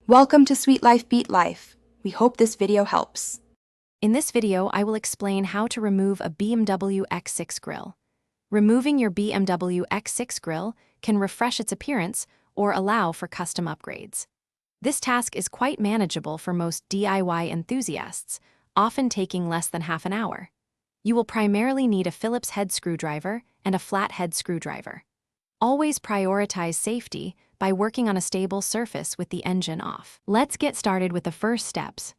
Welcome to Sweet Life Beat Life. We hope this video helps. In this video, I will explain how to remove a BMW X6 grille. Removing your BMW X6 grille can refresh its appearance or allow for custom upgrades. This task is quite manageable for most DIY enthusiasts, often taking less than half an hour. You will primarily need a Phillips head screwdriver and a flathead screwdriver. Always prioritize safety by working on a stable surface with the engine off. Let's get started with the first steps.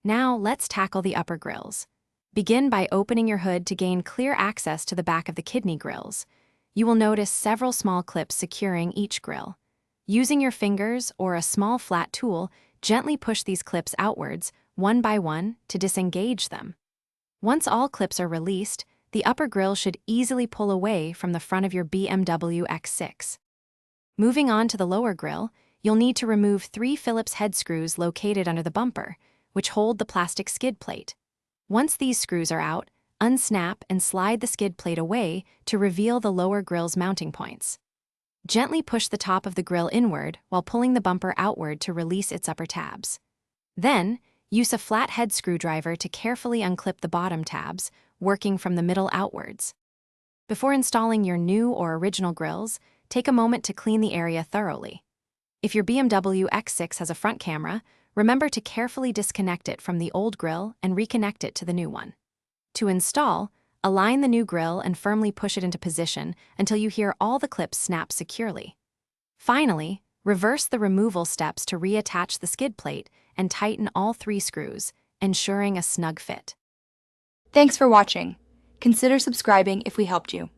Now, let's tackle the upper grilles. Begin by opening your hood to gain clear access to the back of the kidney grilles. You will notice several small clips securing each grille. Using your fingers or a small flat tool, gently push these clips outwards, one by one, to disengage them. Once all clips are released, the upper grille should easily pull away from the front of your BMW X6. Moving on to the lower grille, you'll need to remove 3 Phillips head screws located under the bumper, which hold the plastic skid plate. Once these screws are out, unsnap and slide the skid plate away to reveal the lower grille's mounting points. Gently push the top of the grille inward while pulling the bumper outward to release its upper tabs. Then, use a flathead screwdriver to carefully unclip the bottom tabs, working from the middle outwards. Before installing your new or original grilles, take a moment to clean the area thoroughly. If your BMW X6 has a front camera, remember to carefully disconnect it from the old grille and reconnect it to the new one. To install, align the new grille and firmly push it into position until you hear all the clips snap securely. Finally, reverse the removal steps to reattach the skid plate and tighten all 3 screws, ensuring a snug fit. Thanks for watching. Consider subscribing if we helped you.